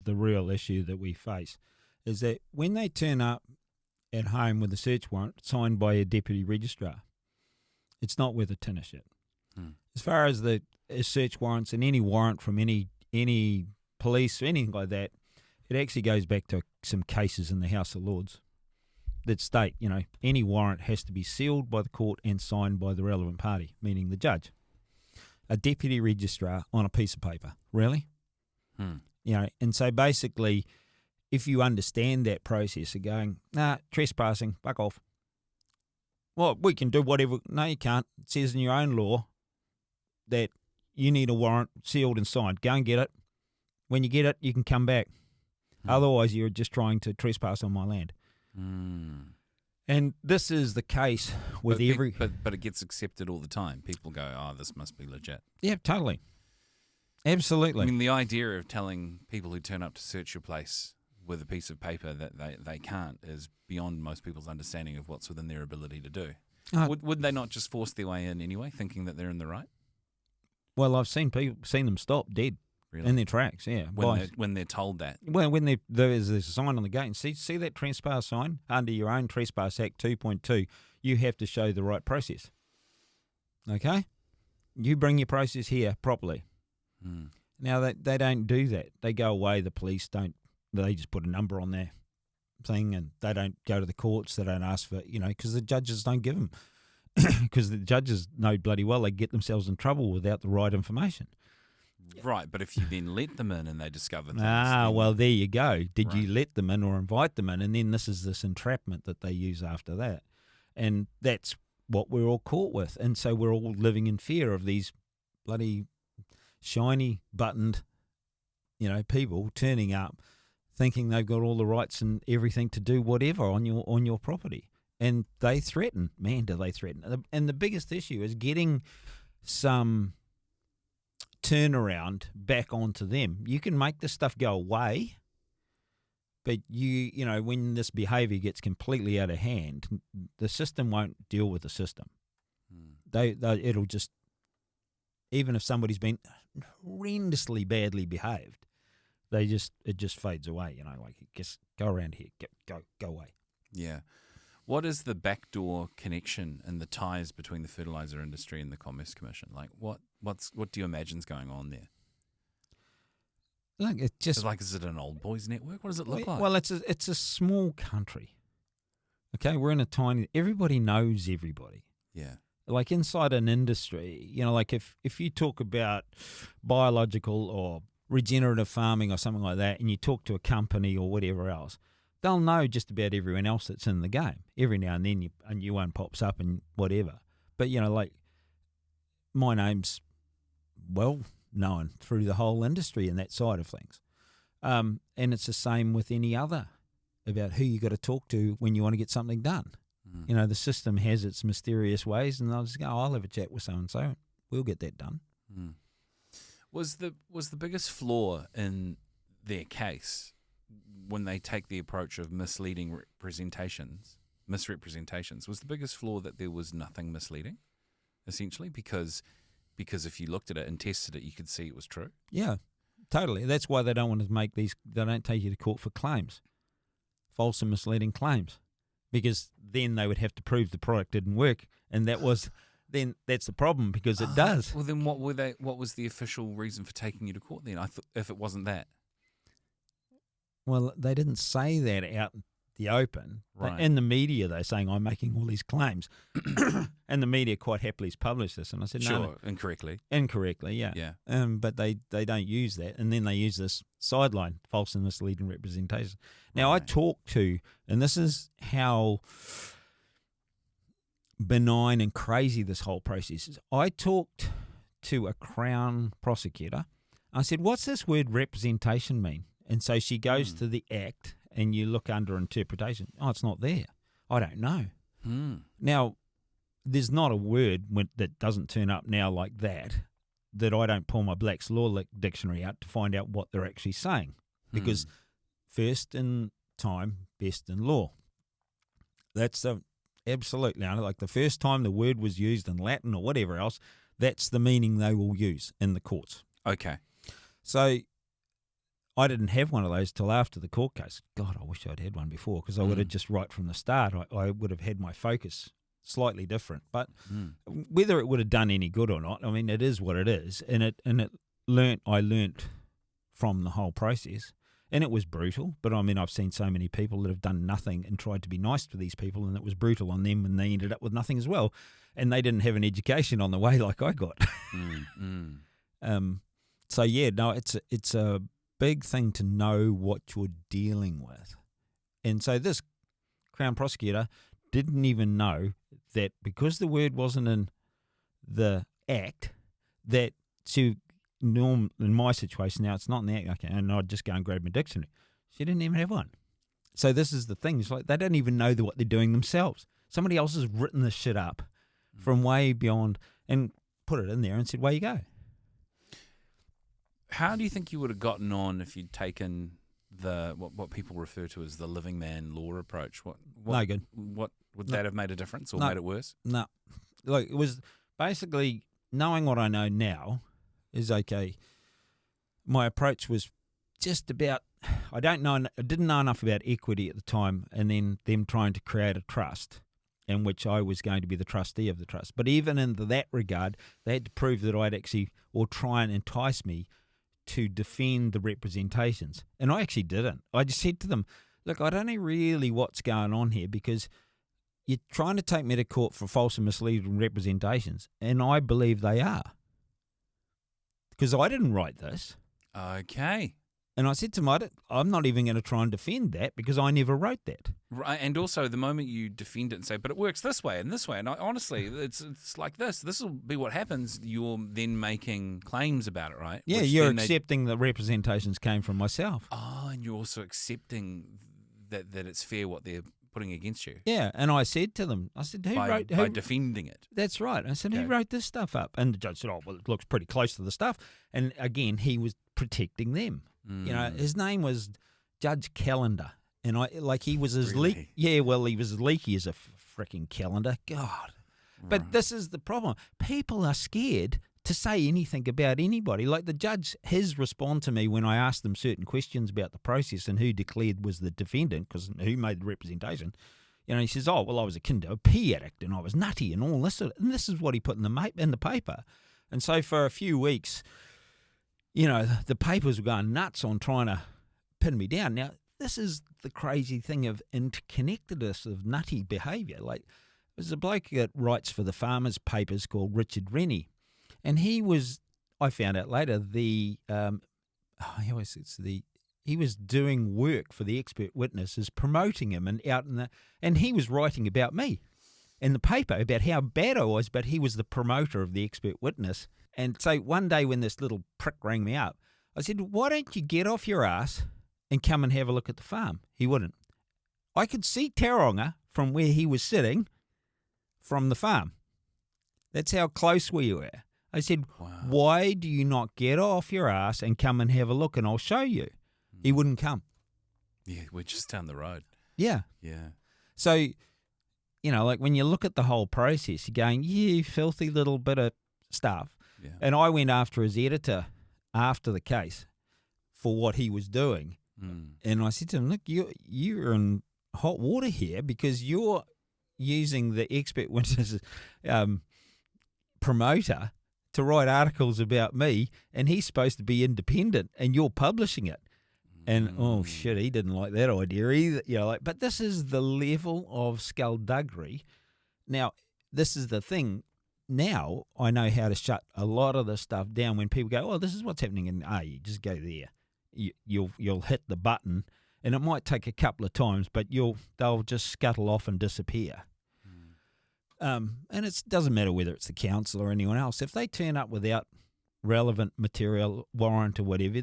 the real issue that we face, is that when they turn up at home with a search warrant signed by a deputy registrar, it's not worth a tin of shit. As far as the search warrants and any warrant from any police or anything like that, it actually goes back to some cases in the House of Lords that state, any warrant has to be sealed by the court and signed by the relevant party, meaning the judge. A deputy registrar on a piece of paper, really? And so basically, if you understand that process of going, trespassing, fuck off. Well, we can do whatever. No, you can't. It says in your own law that you need a warrant sealed and signed. Go and get it. When you get it, you can come back. Otherwise, you're just trying to trespass on my land. And this is the case with every... But it gets accepted all the time. People go, this must be legit. Yeah, totally. Absolutely. I mean, the idea of telling people who turn up to search your place with a piece of paper that they can't is beyond most people's understanding of what's within their ability to do. Would they not just force their way in anyway, thinking that they're in the right? Well, I've seen them stop dead. Really? In their tracks, yeah. When they're told that. Well, when there's a sign on the gate, and see that trespass sign under your own Trespass Act 2.2, you have to show the right process. Okay? You bring your process here properly. Now, they don't do that. They go away, the police don't, they just put a number on their thing, and they don't go to the courts, they don't ask for, because the judges don't give them. Because the judges know bloody well they get themselves in trouble without the right information. Right, but if you then let them in and they discover things... well, there you go. Did you let them in or invite them in? And then this is this entrapment that they use after that. And that's what we're all caught with. And so we're all living in fear of these bloody shiny, buttoned, people turning up thinking they've got all the rights and everything to do whatever on your property. And they threaten. Man, do they threaten. And the biggest issue is getting some turnaround back onto them. You can make this stuff go away, but when this behaviour gets completely out of hand, the system won't deal with the system. It'll just, even if somebody's been horrendously badly behaved, it just fades away. Just go around here, go away. Yeah. What is the backdoor connection and the ties between the fertiliser industry and the Commerce Commission? Like, what do you imagine's going on there? Look, it's just is it an old boys network? What does it look like? Well, it's a small country. Okay, we're in a tiny. Everybody knows everybody. Yeah. Like inside an industry, like if you talk about biological or regenerative farming or something like that, and you talk to a company or whatever else, they'll know just about everyone else that's in the game. Every now and then a new one pops up and whatever. But, my name's well known through the whole industry and that side of things. And it's the same with any other about who you got to talk to when you want to get something done. The system has its mysterious ways, and they'll just go, I'll have a chat with so-and-so. We'll get that done. Was the biggest flaw in their case when they take the approach of misleading misrepresentations, was the biggest flaw that there was nothing misleading, essentially, because if you looked at it and tested it, you could see it was true? Yeah, totally. That's why they don't want to they don't take you to court for claims, false and misleading claims, because then they would have to prove the product didn't work, and that's the problem, because it does. Well, then what was the official reason for taking you to court then? If it wasn't that. Well, they didn't say that out in the open. Right. In the media, they're saying, I'm making all these claims. And the media quite happily has published this. And I said, no. Incorrectly. Incorrectly, yeah. Yeah. But they don't use that. And then they use this sideline, false and misleading representation. Now, I talked to, and this is how benign and crazy this whole process is. I talked to a Crown prosecutor. I said, what's this word representation mean? And so she goes to the Act, and you look under interpretation. Oh, it's not there. I don't know. Now, there's not a word that doesn't turn up now like that I don't pull my Black's Law dictionary out to find out what they're actually saying. Because first in time, best in law. That's absolutely, like the first time the word was used in Latin or whatever else, that's the meaning they will use in the courts. Okay. So I didn't have one of those till after the court case. God, I wish I'd had one before, because I would have just right from the start, I would have had my focus slightly different. But whether it would have done any good or not, I mean, it is what it is, and I learnt from the whole process, and it was brutal. But I mean, I've seen so many people that have done nothing and tried to be nice to these people, and it was brutal on them, and they ended up with nothing as well, and they didn't have an education on the way like I got. So yeah, no, it's a big thing to know what you're dealing with, and so this Crown prosecutor didn't even know that because the word wasn't in the act, that in my situation now, it's not in the act, okay, and I'd just go and grab my dictionary. She didn't even have one. So this is the thing. It's like they don't even know what they're doing themselves. Somebody else has written this shit up from way beyond and put it in there and said, "Way you go." How do you think you would have gotten on if you'd taken the what people refer to as the living man law approach? What no good. What would that have made a difference or made it worse? No. Look, it was basically knowing what I know now is okay. My approach was just about, I didn't know enough about equity at the time, and then them trying to create a trust in which I was going to be the trustee of the trust. But even in that regard, they had to prove that I'd actually, or try and entice me to defend the representations. And I actually didn't. I just said to them, look, I don't know really what's going on here, because you're trying to take me to court for false and misleading representations, and I believe they are. Because I didn't write this. Okay. And I said to them, I'm not even going to try and defend that, because I never wrote that. Right, and also the moment you defend it and say, but it works this way and this way, and honestly, it's like this will be what happens, you're then making claims about it, right? Yeah, you're accepting the representations came from myself. Oh, and you're also accepting that it's fair what they're putting against you. Yeah, and I said to them, who by defending it. That's right. I said, who wrote this stuff up? And the judge said, oh, well, it looks pretty close to the stuff. And again, he was protecting them. You know, his name was Judge Calendar, and he was as leaky. Yeah, well, he was as leaky as a freaking calendar. God, but this is the problem. People are scared to say anything about anybody. Like the judge, his response to me when I asked them certain questions about the process and who declared was the defendant, because who made the representation. You know, he says, oh, well, I was akin to a pee addict and I was nutty and all this. And this is what he put in the paper. And so for a few weeks, you know, the papers were going nuts on trying to pin me down. Now, this is the crazy thing of interconnectedness of nutty behaviour. Like, there's a bloke that writes for the farmers' papers called Richard Rennie, and he was, I found out later, he was doing work for the expert witnesses, promoting him and he was writing about me in the paper about how bad I was, but he was the promoter of the expert witness. And so one day when this little prick rang me up, I said, why don't you get off your ass and come and have a look at the farm? He wouldn't. I could see Tauranga from where he was sitting from the farm. That's how close we were. I said, why do you not get off your ass and come and have a look and I'll show you? He wouldn't come. Yeah, we're just down the road. Yeah. Yeah. So, you know, like when you look at the whole process, you're going, you filthy little bit of stuff. Yeah. And I went after his editor after the case for what he was doing. And I said to him, look, you're in hot water here because you're using the expert witness promoter to write articles about me, and he's supposed to be independent, and you're publishing it. And, oh, shit, he didn't like that idea either. You know, but this is the level of skullduggery. Now, this is the thing. Now I know how to shut a lot of the stuff down when people go, oh, this is what's happening, and you just go there. You'll hit the button, and it might take a couple of times, but they'll just scuttle off and disappear. And it doesn't matter whether it's the council or anyone else. If they turn up without relevant material, warrant or whatever,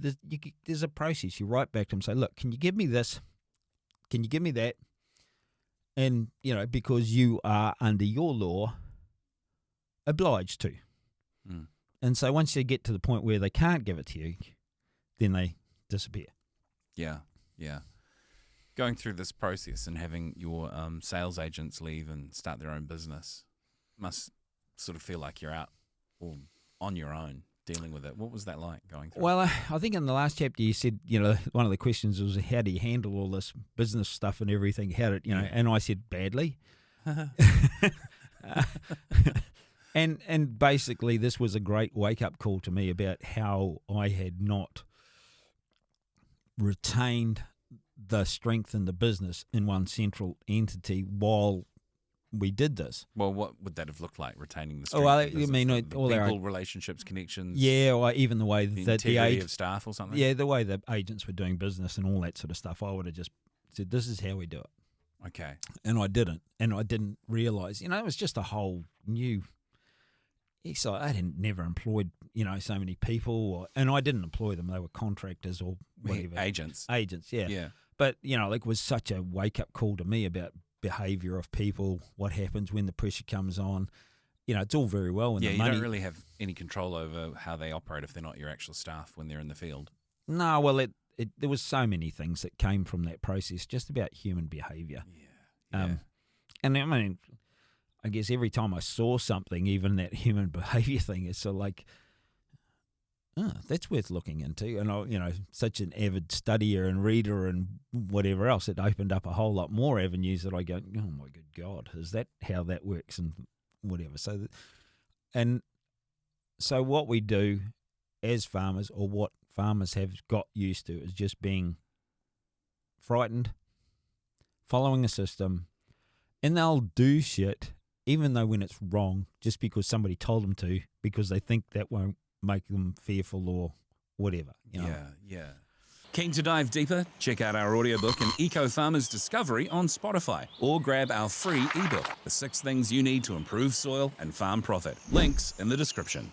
there's a process. You write back to them and say, look, can you give me this? Can you give me that? And, you know, because you are under your law obliged to. And so once they get to the point where they can't give it to you, then they disappear. Yeah, yeah. Going through this process and having your sales agents leave and start their own business must sort of feel like you're out or on your own dealing with it? What was that like going through? Well, I think in the last chapter you said, one of the questions was how do you handle all this business stuff and everything? How did And I said badly. And basically this was a great wake up call to me about how I had not retained the strength in the business in one central entity while we did this. Well, what would that have looked like, retaining the strength? Well, of business? I mean, the all people, our relationships, connections. Yeah, or even the way that the integrity of staff or something. Yeah, the way the agents were doing business and all that sort of stuff. I would have just said, "This is how we do it." Okay. And I didn't realise. It was just a whole new. So I had never employed, so many people, and I didn't employ them. They were contractors or whatever. Agents. Yeah. Yeah. But, it was such a wake-up call to me about behaviour of people, what happens when the pressure comes on. It's all very well when the money... you don't really have any control over how they operate if they're not your actual staff when they're in the field. No, well, there was so many things that came from that process, just about human behaviour. Yeah. And I mean... I guess every time I saw something, even that human behaviour thing, it's sort of like, that's worth looking into. And I, such an avid studier and reader and whatever else, it opened up a whole lot more avenues that I go, oh my good God, is that how that works and whatever. So what we do as farmers, or what farmers have got used to, is just being frightened, following a system, and they'll do shit even though when it's wrong, just because somebody told them to, because they think that won't make them fearful or whatever. Yeah. Keen to dive deeper? Check out our audiobook and EcoFarmer's Discovery on Spotify, or grab our free ebook, The 6 Things You Need to Improve Soil and Farm Profit. Links in the description.